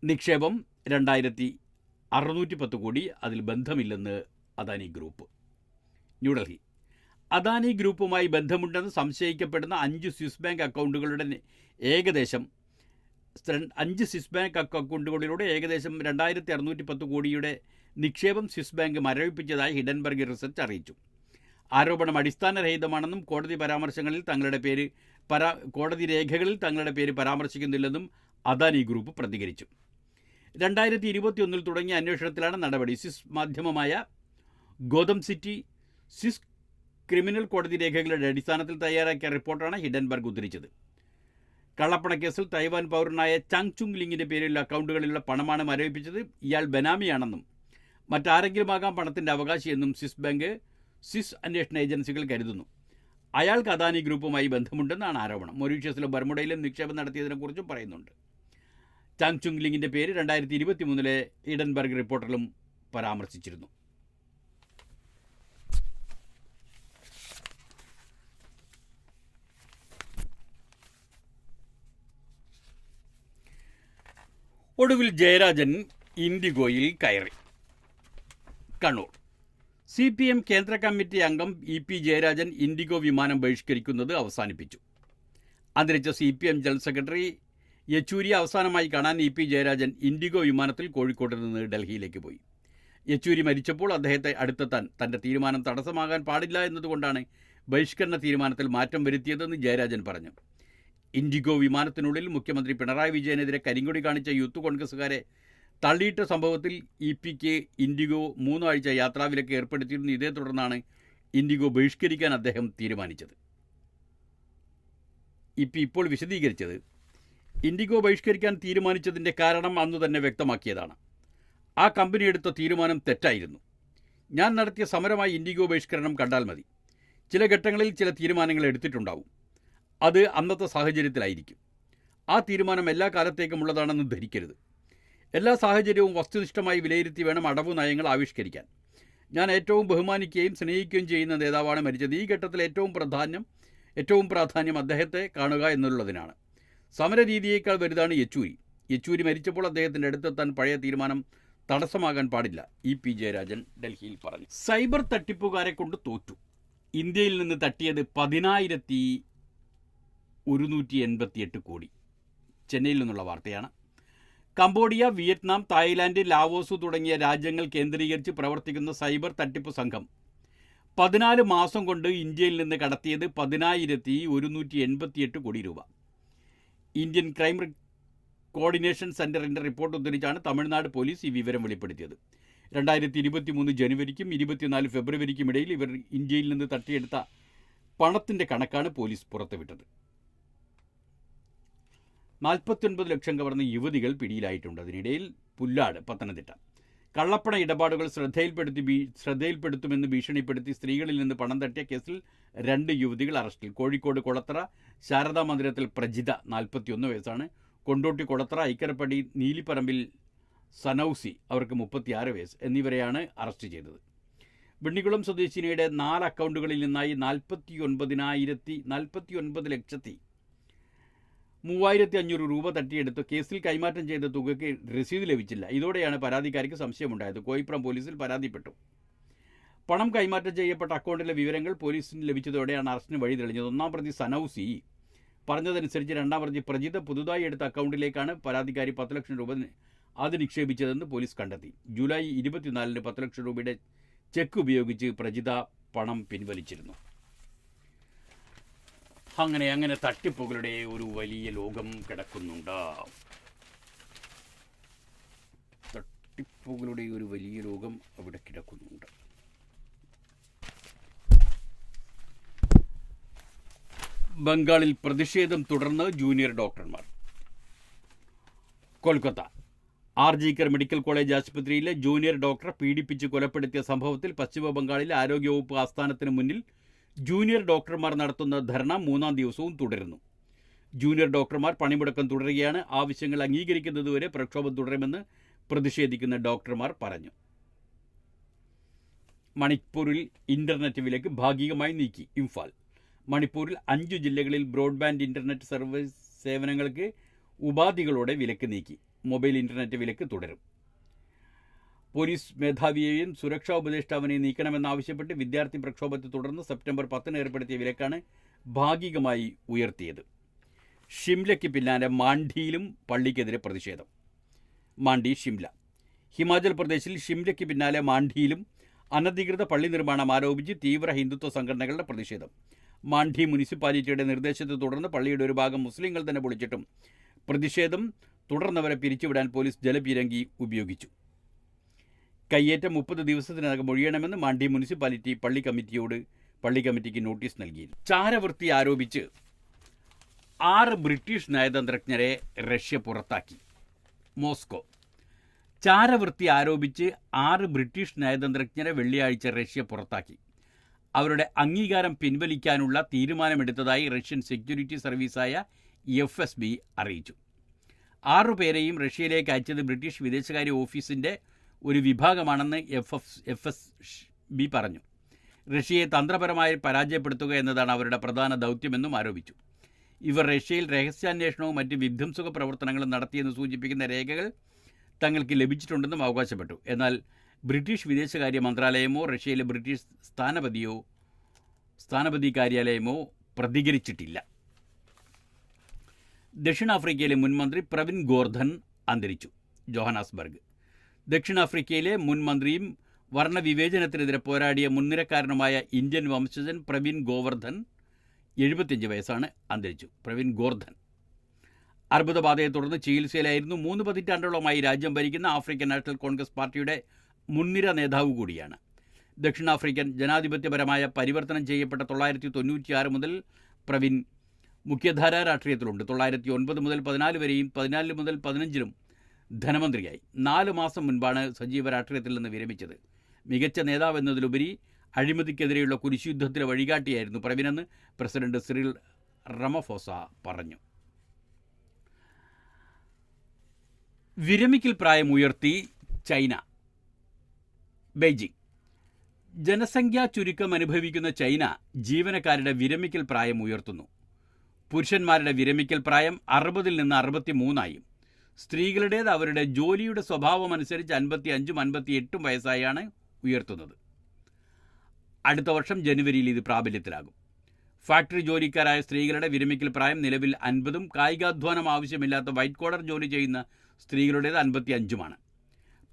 നിക്ഷേപം 2610 കോടി, അതിൽ ബന്ധമില്ലെന്ന് അദാനി ഗ്രൂപ്പ്. ന്യൂഡൽഹി അദാനി ഗ്രൂപ്പുമായി ബന്ധമുണ്ടെന്ന് സംശയിക്കപ്പെടുന്ന 5 സ്വിസ് ബാങ്ക് അക്കൗണ്ടുകളുടെ ഏകദേശം 5 സ്വിസ് ബാങ്ക് അക്കൗണ്ടുകളിലൂടെ ഏകദേശം 2610 കോടിയുടെ നിക്ഷേപം സ്വിസ് ബാങ്ക് മരവിപ്പിച്ചതായി ഹിഡൻബർഗ് റിസർച്ച് അറിയിച്ചു. ആരോപണം അടിസ്ഥാനരഹിതമാണെന്നും കോടതി രേഖകളിൽ തങ്ങളുടെ പേര് പരാമർശിക്കുന്നില്ലെന്നും അദാനി ഗ്രൂപ്പ് പ്രതികരിച്ചു. 2021 തുടങ്ങിയ അന്വേഷണത്തിലാണ് നടപടി. സ്വിസ് മാധ്യമമായ ഗോതം സിറ്റി സ്വിസ് ക്രിമിനൽ കോടതി രേഖകളുടെ അടിസ്ഥാനത്തിൽ തയ്യാറാക്കിയ റിപ്പോർട്ടാണ് ഹിഡൻബർഗ് ഉദ്ധരിച്ചത്. കള്ളപ്പണക്കേസിൽ തൈവാൻ പൗരനായ ചാങ് ചുങ് ലിങ്ങിൻ്റെ പേരിലുള്ള അക്കൗണ്ടുകളിലുള്ള പണമാണ് മരവിപ്പിച്ചത്. ഇയാൾ ബനാമിയാണെന്നും മറ്റാരെങ്കിലുമാകാം പണത്തിൻ്റെ അവകാശിയെന്നും സ്വിസ് അന്വേഷണ ഏജൻസികൾ കരുതുന്നു. അയാൾക്ക് അദാനി ഗ്രൂപ്പുമായി ബന്ധമുണ്ടെന്നാണ് ആരോപണം. മൊറീഷ്യസിലും ബർമുഡയിലും നിക്ഷേപം നടത്തിയതിനെക്കുറിച്ചും പറയുന്നുണ്ട്. ചാങ് ചുങ് ലിങ്ങിൻ്റെ പേര് 2023 ഹിഡൻബർഗ് റിപ്പോർട്ടിലും പരാമർശിച്ചിരുന്നു. ഒടുവിൽ ജയരാജൻ ഇൻഡിഗോയിൽ കയറി. കണ്ണൂർ CPM കേന്ദ്ര കമ്മിറ്റി അംഗം EP ജയരാജൻ ഇൻഡിഗോ വിമാനം ബഹിഷ്കരിക്കുന്നത് അവസാനിപ്പിച്ചു. അന്തരിച്ച CPM ജനറൽ സെക്രട്ടറി യെച്ചൂരിയെ അവസാനമായി കാണാൻ EP ജയരാജൻ ഇൻഡിഗോ വിമാനത്തിൽ കോഴിക്കോട്ട് നിന്ന് ഡൽഹിയിലേക്ക് പോയി. യെച്ചൂരി മരിച്ചപ്പോൾ അദ്ദേഹത്തെ അടുത്തെത്താൻ തൻ്റെ തീരുമാനം തടസ്സമാകാൻ പാടില്ല എന്നതുകൊണ്ടാണ് ബഹിഷ്കരണ തീരുമാനത്തിൽ മാറ്റം വരുത്തിയതെന്ന് ജയരാജൻ പറഞ്ഞു. ഇൻഡിഗോ വിമാനത്തിനുള്ളിൽ മുഖ്യമന്ത്രി പിണറായി വിജയനെതിരെ കരിങ്കൊടി കാണിച്ച യൂത്ത് കോൺഗ്രസുകാരെ തള്ളിയിട്ട സംഭവത്തിൽ EPക്ക് ഇൻഡിഗോ 3 ആഴ്ച യാത്രാവിലക്ക് ഏർപ്പെടുത്തിയിരുന്നു. ഇതേ തുടർന്നാണ് ഇൻഡിഗോ ബഹിഷ്കരിക്കാൻ അദ്ദേഹം തീരുമാനിച്ചത്. EP ഇപ്പോൾ വിശദീകരിച്ചത് ഇൻഡിഗോ ബഹിഷ്കരിക്കാൻ തീരുമാനിച്ചതിൻ്റെ കാരണം അന്നു തന്നെ വ്യക്തമാക്കിയതാണ്. ആ കമ്പനി എടുത്ത തീരുമാനം തെറ്റായിരുന്നു. ഞാൻ നടത്തിയ സമരമായി ഇൻഡിഗോ ബഹിഷ്കരണം കണ്ടാൽ മതി. ചില ഘട്ടങ്ങളിൽ ചില തീരുമാനങ്ങൾ എടുത്തിട്ടുണ്ടാവും. അത് അന്നത്തെ സാഹചര്യത്തിലായിരിക്കും. ആ തീരുമാനം എല്ലാ കാലത്തേക്കുമുള്ളതാണെന്ന് ധരിക്കരുത്. എല്ലാ സാഹചര്യവും വസ്തുനിഷ്ഠമായി വിലയിരുത്തി വേണം അടവ് നയങ്ങൾ ആവിഷ്കരിക്കാൻ. ഞാൻ ഏറ്റവും ബഹുമാനിക്കുകയും സ്നേഹിക്കുകയും ചെയ്യുന്ന നേതാവാണ് മരിച്ചത്. ഈ ഘട്ടത്തിൽ ഏറ്റവും പ്രാധാന്യം അദ്ദേഹത്തെ കാണുക എന്നുള്ളതിനാണ്. സമരരീതിയേക്കാൾ വലുതാണ് യെച്ചൂരി മരിച്ചപ്പോൾ അദ്ദേഹത്തിൻ്റെ അടുത്തെത്താൻ പഴയ തീരുമാനം തടസ്സമാകാൻ പാടില്ല, EP ജയരാജൻ ഡൽഹിയിൽ പറഞ്ഞു. സൈബർ തട്ടിപ്പുകാരെ കൊണ്ട് തോറ്റു. ഇന്ത്യയിൽ നിന്ന് തട്ടിയത് 10,188 കോടി. ചെന്നൈയിൽ നിന്നുള്ള വാർത്തയാണ്. കംബോഡിയ, വിയറ്റ്നാം, തായ്ലാൻഡ്, ലാവോസ് തുടങ്ങിയ രാജ്യങ്ങൾ കേന്ദ്രീകരിച്ച് പ്രവർത്തിക്കുന്ന സൈബർ തട്ടിപ്പ് സംഘം 14 മാസം കൊണ്ട് ഇന്ത്യയിൽ നിന്ന് കടത്തിയത് 10,188 കോടി രൂപ. ഇന്ത്യൻ ക്രൈം കോർഡിനേഷൻ സെന്ററിന്റെ റിപ്പോർട്ട് ഉദ്ധരിച്ചാണ് തമിഴ്നാട് പോലീസ് ഈ വിവരം വെളിപ്പെടുത്തിയത്. 2023 ജനുവരിക്കും 24 ഫെബ്രുവരിക്കും ഇടയിൽ ഇവർ ഇന്ത്യയിൽ നിന്ന് തട്ടിയെടുത്ത പണത്തിന്റെ കണക്കാണ് പോലീസ് പുറത്തുവിട്ടത്. 49 ലക്ഷം കവർന്ന യുവതികൾ പിടിയിലായിട്ടുണ്ട്. അതിനിടയിൽ പുല്ലാട്, പത്തനംതിട്ട കള്ളപ്പണ ഇടപാടുകൾ ശ്രദ്ധയിൽപ്പെടുത്തുമെന്ന് ഭീഷണിപ്പെടുത്തി സ്ത്രീകളിൽ നിന്ന് പണം തട്ടിയ കേസിൽ 2 യുവതികൾ അറസ്റ്റിൽ. കോഴിക്കോട് കൊളത്തറ ശാരദാ മന്ദിരത്തിൽ പ്രജിത 41 വയസ്സാണ്. കൊണ്ടോട്ടി കൊളത്തറ ഐക്കരപ്പടി നീലിപ്പറമ്പിൽ സനൌസി അവർക്ക് 36 വയസ്സ് എന്നിവരെയാണ് അറസ്റ്റ് ചെയ്തത്. വെണ്ണിക്കുളം സ്വദേശിനിയുടെ 4 അക്കൗണ്ടുകളിൽ നിന്നായി 49,30,500 രൂപ തട്ടിയെടുത്ത് കേസിൽ കൈമാറ്റം ചെയ്ത തുകയ്ക്ക് രസീത് ലഭിച്ചില്ല. ഇതോടെയാണ് പരാതിക്കാരിക്ക് സംശയമുണ്ടായത്. കോയിപ്പുറം പോലീസിൽ പരാതിപ്പെട്ടു. പണം കൈമാറ്റം ചെയ്യപ്പെട്ട അക്കൗണ്ടിലെ വിവരങ്ങൾ പോലീസിന് ലഭിച്ചതോടെയാണ് അറസ്റ്റിന് വഴി തെളിഞ്ഞത്. 1-ാം പ്രതി സനൌസി പറഞ്ഞതനുസരിച്ച് 2-ാം പ്രതി പ്രജിത പുതുതായി എടുത്ത അക്കൗണ്ടിലേക്കാണ് പരാതിക്കാരി 10 ലക്ഷം രൂപ അത് നിക്ഷേപിച്ചതെന്ന് പോലീസ് കണ്ടെത്തി. ജൂലൈ 24-ന് 10 ലക്ഷം രൂപയുടെ ചെക്ക് ഉപയോഗിച്ച് പ്രജിത പണം പിൻവലിച്ചിരുന്നു. അങ്ങനെ തട്ടിപ്പുകളുടെ ഒരു വലിയ ലോകം കിടക്കുന്നുണ്ട്. തട്ടിപ്പുകളുടെ ഒരു വലിയ ലോകം അവിടെ കിടക്കുന്നുണ്ട്. ബംഗാളിൽ പ്രതിഷേധം തുടർന്ന് ജൂനിയർ ഡോക്ടർമാർ. കൊൽക്കത്ത ആർജിക്കർ മെഡിക്കൽ കോളേജ് ആശുപത്രിയിലെ ജൂനിയർ ഡോക്ടറെ പീഡിപ്പിച്ച് കൊലപ്പെടുത്തിയ സംഭവത്തിൽ പശ്ചിമ ബംഗാളിലെ ആരോഗ്യവകുപ്പ് ആസ്ഥാനത്തിന് മുന്നിൽ ജൂനിയർ ഡോക്ടർമാർ നടത്തുന്ന ധർണ 3-ാം ദിവസവും തുടരുന്നു. ജൂനിയർ ഡോക്ടർമാർ പണിമുടക്കം തുടരുകയാണ്. ആവശ്യങ്ങൾ അംഗീകരിക്കുന്നതുവരെ പ്രക്ഷോഭം തുടരുമെന്ന് പ്രതിഷേധിക്കുന്ന ഡോക്ടർമാർ പറഞ്ഞു. മണിപ്പൂരിൽ ഇന്റർനെറ്റ് വിലക്ക് ഭാഗികമായി നീക്കി. ഇംഫാൽ മണിപ്പൂരിൽ 5 ജില്ലകളിൽ ബ്രോഡ്ബാൻഡ് ഇന്റർനെറ്റ് സർവീസ് സേവനങ്ങൾക്ക് ഉപാധികളോടെ വിലക്ക് നീക്കി. മൊബൈൽ ഇന്റർനെറ്റ് വിലക്ക് തുടരും. പോലീസ് മേധാവിയെയും സുരക്ഷാ ഉപദേഷ്ടാവിനെയും നീക്കണമെന്നാവശ്യപ്പെട്ട് വിദ്യാർത്ഥി പ്രക്ഷോഭത്തെ തുടർന്ന് സെപ്റ്റംബർ 10-ന് ഏർപ്പെടുത്തിയ വിലക്കാണ് ഭാഗികമായി ഉയർത്തിയത്. ഷിംലയ്ക്ക് പിന്നാലെ മാണ്ഡിയിലും പള്ളിക്കെതിരെ പ്രതിഷേധം. മാണ്ഡി, ഷിംല. ഹിമാചൽ പ്രദേശിൽ ഷിംലയ്ക്ക് പിന്നാലെ മാണ്ഡിയിലും അനധികൃത പള്ളി നിർമ്മാണം ആരോപിച്ച് തീവ്ര ഹിന്ദുത്വ സംഘടനകളുടെ പ്രതിഷേധം. മാണ്ഡി മുനിസിപ്പാലിറ്റിയുടെ നിർദ്ദേശത്തെ തുടർന്ന് പള്ളിയുടെ ഒരു ഭാഗം മുസ്ലിങ്ങൾ തന്നെ പൊളിച്ചിട്ടും പ്രതിഷേധം തുടർന്നവരെ പിരിച്ചുവിടാൻ പോലീസ് ജലപീരങ്കി ഉപയോഗിച്ചു. കയ്യേറ്റം 30 ദിവസത്തിനകം ഒഴിയണമെന്ന് മാണ്ഡി മുനിസിപ്പാലിറ്റി പള്ളി കമ്മിറ്റിക്ക് നോട്ടീസ് നൽകി. ചാരവൃത്തി ആരോപിച്ച് 6 ബ്രിട്ടീഷ് നയതന്ത്രജ്ഞരെ റഷ്യ പുറത്താക്കി. മോസ്കോ ചാരവൃത്തി ആരോപിച്ച് 6 ബ്രിട്ടീഷ് നയതന്ത്രജ്ഞരെ വെള്ളിയാഴ്ച റഷ്യ പുറത്താക്കി. അവരുടെ അംഗീകാരം പിൻവലിക്കാനുള്ള തീരുമാനമെടുത്തതായി റഷ്യൻ സെക്യൂരിറ്റി സർവീസായ FSB അറിയിച്ചു. 6 പേരെയും റഷ്യയിലേക്ക് അയച്ചത് ബ്രിട്ടീഷ് വിദേശകാര്യ ഓഫീസിൻ്റെ ഒരു വിഭാഗമാണെന്ന് FSB പറഞ്ഞു. റഷ്യയെ തന്ത്രപരമായി പരാജയപ്പെടുത്തുക എന്നതാണ് അവരുടെ പ്രധാന ദൗത്യമെന്നും ആരോപിച്ചു. ഇവർ റഷ്യയിൽ രഹസ്യാന്വേഷണവും മറ്റ് വിധ്വംസക പ്രവർത്തനങ്ങളും നടത്തിയെന്ന് സൂചിപ്പിക്കുന്ന രേഖകൾ തങ്ങൾക്ക് ലഭിച്ചിട്ടുണ്ടെന്നും അവകാശപ്പെട്ടു. എന്നാൽ ബ്രിട്ടീഷ് വിദേശകാര്യ മന്ത്രാലയമോ റഷ്യയിലെ ബ്രിട്ടീഷ് സ്ഥാനപതി കാര്യാലയമോ പ്രതികരിച്ചിട്ടില്ല. ദക്ഷിണാഫ്രിക്കയിലെ മുൻമന്ത്രി പ്രവിൻ ഗോർധൻ അന്തരിച്ചു. ജോഹനാസ്ബർഗ്. ദക്ഷിണാഫ്രിക്കയിലെ മുൻ മന്ത്രിയും വർണ്ണവിവേചനത്തിനെതിരെ പോരാടിയ മുൻനിരക്കാരനുമായ ഇന്ത്യൻ വംശജൻ പ്രവിൻ ഗോവർദ്ധൻ 75 വയസ്സാണ്. അന്തരിച്ചു. പ്രവിൻ ഗോർധൻ അർബുദബാധയെ തുടർന്ന് ചികിത്സയിലായിരുന്നു. 3 പതിറ്റാണ്ടോളമായി രാജ്യം ഭരിക്കുന്ന ആഫ്രിക്കൻ നാഷണൽ കോൺഗ്രസ് പാർട്ടിയുടെ മുൻനിര നേതാവ് കൂടിയാണ്. ദക്ഷിണാഫ്രിക്കൻ ജനാധിപത്യപരമായ പരിവർത്തനം ചെയ്യപ്പെട്ട 1996 മുതൽ പ്രവിൻ മുഖ്യധാരാ രാഷ്ട്രീയത്തിലുണ്ട്. 2009 മുതൽ 14 വരെയും 14 മുതൽ 15-ലും ധനമന്ത്രിയായി. 4 മാസം മുൻപാണ് സജീവ രാഷ്ട്രീയത്തിൽ നിന്ന് വിരമിച്ചത്. മികച്ച നേതാവ് എന്നതിലുപരി അഴിമതിക്കെതിരെയുള്ള കുരിശുയുദ്ധത്തിലെ വഴികാട്ടിയായിരുന്നു പ്രവിനെന്ന് പ്രസിഡന്റ് സിറിൽ റമഫോസ പറഞ്ഞു. വിരമിക്കൽ പ്രായം ഉയർത്തി ചൈന. ബെയ്ജിംഗ്. ജനസംഖ്യാ ചുരുക്കം അനുഭവിക്കുന്ന ചൈന ജീവനക്കാരുടെ വിരമിക്കൽ പ്രായം ഉയർത്തുന്നു. പുരുഷന്മാരുടെ വിരമിക്കൽ പ്രായം 60-ൽ നിന്ന് 63-ആയും സ്ത്രീകളുടേത് അവരുടെ ജോലിയുടെ സ്വഭാവമനുസരിച്ച് 55-ഉം 58-ഉം വയസ്സായാണ് ഉയർത്തുന്നത്. അടുത്ത വർഷം ജനുവരിയിൽ ഇത് പ്രാബല്യത്തിലാകും. ഫാക്ടറി ജോലിക്കാരായ സ്ത്രീകളുടെ വിരമിക്കൽ പ്രായം നിലവിൽ 50-ഉം കായികാധ്വാനം ആവശ്യമില്ലാത്ത വൈറ്റ് കോളർ ജോലി ചെയ്യുന്ന സ്ത്രീകളുടേത് 55-ഉമാണ്.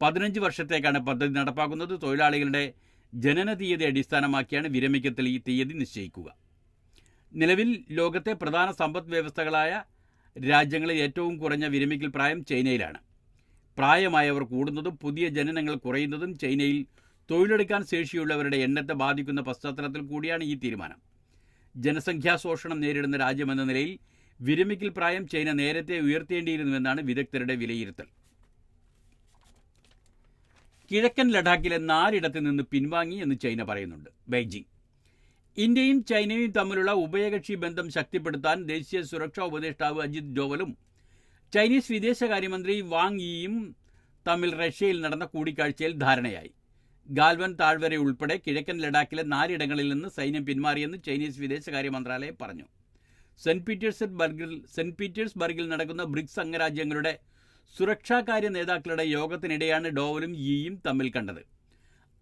15 വർഷത്തേക്കാണ് പദ്ധതി നടപ്പാക്കുന്നത്. തൊഴിലാളികളുടെ ജനന തീയതി അടിസ്ഥാനമാക്കിയാണ് വിരമിക്കൽ തീയതി നിശ്ചയിക്കുക. നിലവിൽ ലോകത്തെ പ്രധാന സമ്പദ് വ്യവസ്ഥകളായ രാജ്യങ്ങളിൽ ഏറ്റവും കുറഞ്ഞ വിരമിക്കൽ പ്രായം ചൈനയിലാണ്. പ്രായമായവർ കൂടുന്നതും പുതിയ ജനനങ്ങൾ കുറയുന്നതും ചൈനയിൽ തൊഴിലെടുക്കാൻ ശേഷിയുള്ളവരുടെ എണ്ണത്തെ ബാധിക്കുന്ന പശ്ചാത്തലത്തിൽ കൂടിയാണ് ഈ തീരുമാനം. ജനസംഖ്യാ ശോഷണം നേരിടുന്ന രാജ്യമെന്ന നിലയിൽ വിരമിക്കൽ പ്രായം ചൈന നേരത്തെ ഉയർത്തേണ്ടിയിരുന്നുവെന്നാണ് വിദഗ്ധരുടെ വിലയിരുത്തൽ. കിഴക്കൻ ലഡാക്കിലെ 4 ഇടത്ത് നിന്ന് പിൻവാങ്ങി എന്ന് ചൈന പറയുന്നുണ്ട്. ബെയ്ജിംഗ്. ഇന്ത്യയും ചൈനയും തമ്മിലുള്ള ഉഭയകക്ഷി ബന്ധം ശക്തിപ്പെടുത്താൻ ദേശീയ സുരക്ഷാ ഉപദേഷ്ടാവ് അജിത് ഡോവലും ചൈനീസ് വിദേശകാര്യമന്ത്രി വാങ് യിയും തമ്മിൽ റഷ്യയിൽ നടന്ന കൂടിക്കാഴ്ചയിൽ ധാരണയായി. ഗാൽവൻ താഴ്വര ഉൾപ്പെടെ കിഴക്കൻ ലഡാക്കിലെ 4 ഇടങ്ങളിൽ നിന്ന് സൈന്യം പിന്മാറിയെന്ന് ചൈനീസ് വിദേശകാര്യ മന്ത്രാലയം പറഞ്ഞു. സെന്റ് പീറ്റേഴ്സ്ബർഗിൽ നടക്കുന്ന ബ്രിക്സ് അംഗരാജ്യങ്ങളുടെ സുരക്ഷാകാര്യ നേതാക്കളുടെ യോഗത്തിനിടെയാണ് ഡോവലും യിയും തമ്മിൽ കണ്ടത്.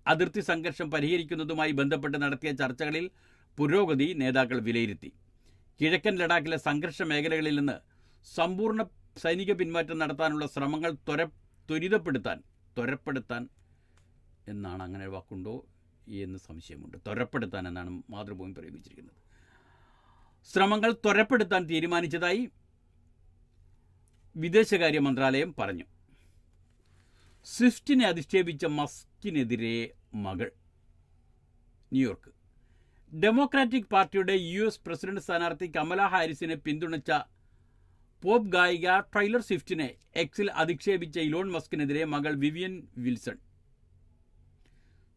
അതിർത്തി സംഘർഷം പരിഹരിക്കുന്നതുമായി ബന്ധപ്പെട്ട് നടത്തിയ ചർച്ചകളിൽ പുരോഗതി നേതാക്കൾ വിലയിരുത്തി. കിഴക്കൻ ലഡാക്കിലെ സംഘർഷ മേഖലകളിൽ നിന്ന് സമ്പൂർണ്ണ സൈനിക പിന്മാറ്റം നടത്താനുള്ള ശ്രമങ്ങൾ ത്വരപ്പെടുത്താൻ എന്നാണ്, അങ്ങനെ വാക്കുണ്ടോ എന്ന് സംശയമുണ്ട്. ത്വരപ്പെടുത്താൻ എന്നാണ് മാതൃഭൂമി പ്രയോഗിച്ചിരിക്കുന്നത്. ശ്രമങ്ങൾ ത്വരപ്പെടുത്താൻ തീരുമാനിച്ചതായി വിദേശകാര്യ മന്ത്രാലയം പറഞ്ഞു. സ്വിഫ്റ്റിനെ അധിക്ഷേപിച്ച മസ്കിനെതിരെ മകൾ. ന്യൂയോർക്ക്. ഡെമോക്രാറ്റിക് പാർട്ടിയുടെ US പ്രസിഡന്റ് സ്ഥാനാർത്ഥി കമല ഹാരിസിനെ പിന്തുണച്ച പോപ്പ് ഗായിക ടൈലർ സ്വിഫ്റ്റിനെ എക്സിൽ അധിക്ഷേപിച്ച ഇലോൺ മസ്കിനെതിരെ മകൾ വിവിയൻ വിൽസൺ.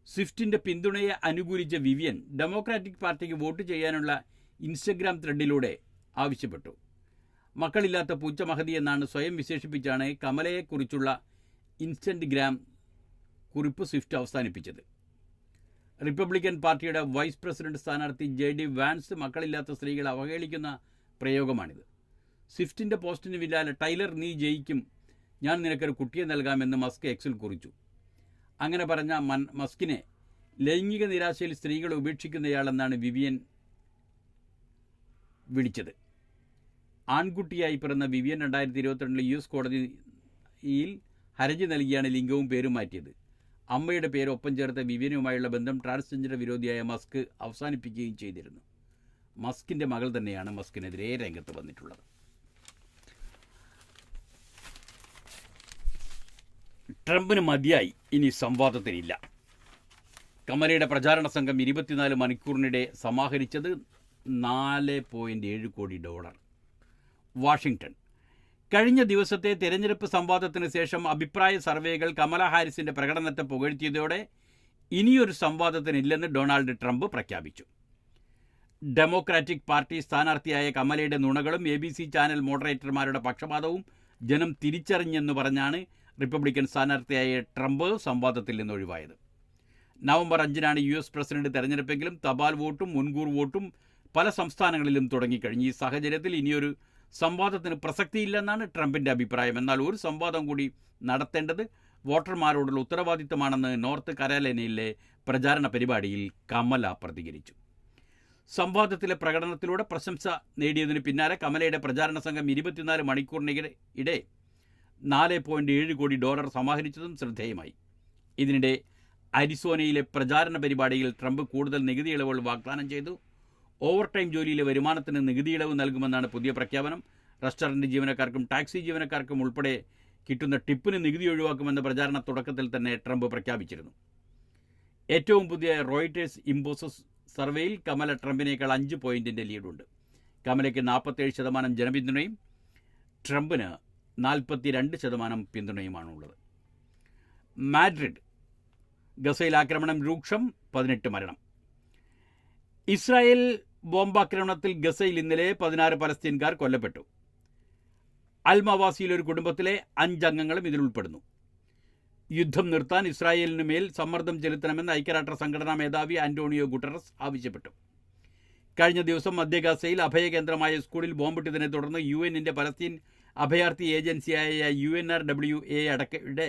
സ്വിഫ്റ്റിന്റെ പിന്തുണയെ അനുകൂലിച്ച വിവിയൻ ഡെമോക്രാറ്റിക് പാർട്ടിക്ക് വോട്ട് ചെയ്യാനുള്ള ഇൻസ്റ്റഗ്രാം ത്രെഡിലൂടെ ആവശ്യപ്പെട്ടു. മക്കളില്ലാത്ത പൂച്ച മഹതി എന്നാണ് സ്വയം വിശേഷിപ്പിച്ചാണ് കമലയെക്കുറിച്ചുള്ള ഇൻസ്റ്റഗ്രാം കുറിപ്പ് സ്വിഫ്റ്റ് അവസാനിപ്പിച്ചത്. റിപ്പബ്ലിക്കൻ പാർട്ടിയുടെ വൈസ് പ്രസിഡന്റ് സ്ഥാനാർത്ഥി JD വാൻസ് മക്കളില്ലാത്ത സ്ത്രീകളെ അവഹേളിക്കുന്ന പ്രയോഗമാണിത്. സ്വിഫ്റ്റിന്റെ പോസ്റ്റിന് പിന്നാലെ ടൈലർ നീ ജയിക്കും, ഞാൻ നിനക്കൊരു കുട്ടിയെ നൽകാമെന്ന് മസ്ക് എക്സിൽ കുറിച്ചു. അങ്ങനെ പറഞ്ഞ മസ്കിനെ ലൈംഗിക നിരാശയിൽ സ്ത്രീകളെ ഉപേക്ഷിക്കുന്നയാളെന്നാണ് വിവിയൻ വിളിച്ചത്. ആൺകുട്ടിയായി പിറന്ന വിവിയൻ 2022 US കോടതിയിൽ ഹർജി നൽകിയാണ് ലിംഗവും പേരും മാറ്റിയത്. അമ്മയുടെ പേര് ഒപ്പം ചേർത്ത വിവിയനുമായുള്ള ബന്ധം ട്രാൻസ്ജെൻഡർ വിരോധിയായ മസ്ക് അവസാനിപ്പിക്കുകയും ചെയ്തിരുന്നു. മസ്കിൻ്റെ മകൾ തന്നെയാണ് മസ്കിനെതിരെ രംഗത്ത് വന്നിട്ടുള്ളത്. ട്രംപിന് മതിയായി, ഇനി സംവാദത്തിനില്ല. കമലയുടെ പ്രചാരണ സംഘം 24 മണിക്കൂറിനിടെ സമാഹരിച്ചത് $4.7 കോടി. വാഷിംഗ്ടൺ. കഴിഞ്ഞ ദിവസത്തെ തെരഞ്ഞെടുപ്പ് സംവാദത്തിന് ശേഷം അഭിപ്രായ സർവേകൾ കമല ഹാരിസിന്റെ പ്രകടനത്തെ പുകഴ്ത്തിയതോടെ ഇനിയൊരു സംവാദത്തിനില്ലെന്ന് ഡൊണാൾഡ് ട്രംപ് പ്രഖ്യാപിച്ചു. ഡെമോക്രാറ്റിക് പാർട്ടി സ്ഥാനാർത്ഥിയായ കമലയുടെ നുണകളും ABC ചാനൽ മോഡറേറ്റർമാരുടെ പക്ഷപാതവും ജനം തിരിച്ചറിഞ്ഞെന്ന് പറഞ്ഞാണ് റിപ്പബ്ലിക്കൻ സ്ഥാനാർത്ഥിയായ ട്രംപ് സംവാദത്തിൽ നിന്ന് ഒഴിവായത്. നവംബർ 5-നാണ് US പ്രസിഡന്റ് തെരഞ്ഞെടുപ്പെങ്കിലും തപാൽ വോട്ടും മുൻകൂർ വോട്ടും പല സംസ്ഥാനങ്ങളിലും തുടങ്ങിക്കഴിഞ്ഞു. ഈ സാഹചര്യത്തിൽ ഇനിയൊരു സംവാദത്തിന് പ്രസക്തിയില്ലെന്നാണ് ട്രംപിൻ്റെ അഭിപ്രായം. എന്നാൽ ഒരു സംവാദം കൂടി നടത്തേണ്ടത് വോട്ടർമാരോടുള്ള ഉത്തരവാദിത്തമാണെന്ന് നോർത്ത് കരോലൈനയിലെ പ്രചാരണ പരിപാടിയിൽ കമല പ്രതികരിച്ചു. സംവാദത്തിലെ പ്രകടനത്തിലൂടെ പ്രശംസ നേടിയതിന് പിന്നാലെ കമലയുടെ പ്രചാരണ സംഘം 24 മണിക്കൂറിനിടെ $4.7 കോടി സമാഹരിച്ചതും ശ്രദ്ധേയമായി. ഇതിനിടെ അരിസോനയിലെ പ്രചാരണ പരിപാടിയിൽ ട്രംപ് കൂടുതൽ നികുതി ഇളവുകൾ വാഗ്ദാനം ചെയ്തു. ഓവർ ടൈം ജോലിയിലെ വരുമാനത്തിന് നികുതി ഇളവ് നൽകുമെന്നാണ് പുതിയ പ്രഖ്യാപനം. റെസ്റ്റോറൻറ്റ് ജീവനക്കാർക്കും ടാക്സി ജീവനക്കാർക്കും ഉൾപ്പെടെ കിട്ടുന്ന ടിപ്പിന് നികുതി ഒഴിവാക്കുമെന്ന പ്രചാരണ തുടക്കത്തിൽ തന്നെ ട്രംപ് പ്രഖ്യാപിച്ചിരുന്നു. ഏറ്റവും പുതിയ റോയിട്ടേഴ്സ് ഇമ്പോസസ് സർവേയിൽ കമല ട്രംപിനേക്കാൾ 5 പോയിന്റിൻ്റെ ലീഡുണ്ട്. കമലയ്ക്ക് 47% ജനപിന്തുണയും ട്രംപിന് 42% പിന്തുണയുമാണുള്ളത്. മാഡ്രിഡ്. ഗസയിൽ ആക്രമണം രൂക്ഷം, 18 മരണം. ഇസ്രായേൽ ബോംബാക്രമണത്തിൽ ഗസയിൽ ഇന്നലെ 16 പലസ്തീൻകാർ കൊല്ലപ്പെട്ടു. അൽമവാസിയിലെ ഒരു കുടുംബത്തിലെ 5 അംഗങ്ങളും ഇതിൽ ഉൾപ്പെടുന്നു. യുദ്ധം നിർത്താൻ ഇസ്രായേലിന് മേൽ സമ്മർദ്ദം ചെലുത്തണമെന്ന് ഐക്യരാഷ്ട്ര സംഘടനാ മേധാവി ആന്റോണിയോ ഗുട്ടറസ് ആവശ്യപ്പെട്ടു. കഴിഞ്ഞ ദിവസം മധ്യ ഗസയിൽ അഭയകേന്ദ്രമായ സ്കൂളിൽ ബോംബിട്ടതിനെ തുടർന്ന് UN-ന്റെ പലസ്തീൻ അഭയാർത്ഥി ഏജൻസിയായ UNRWA അടക്കയുടെ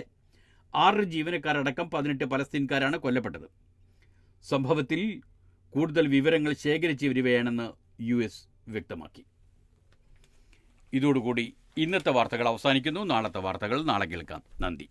6 ജീവനക്കാരടക്കം 18 പലസ്തീൻകാരാണ് കൊല്ലപ്പെട്ടത്. സംഭവത്തിൽ കൂടുതൽ വിവരങ്ങൾ ശേഖരിച്ചു വരികയാണെന്ന് US വ്യക്തമാക്കി. ഇതോടുകൂടി ഇന്നത്തെ വാർത്തകൾ അവസാനിക്കുന്നു. നാളത്തെ വാർത്തകൾ നാളെ കേൾക്കാം. നന്ദി.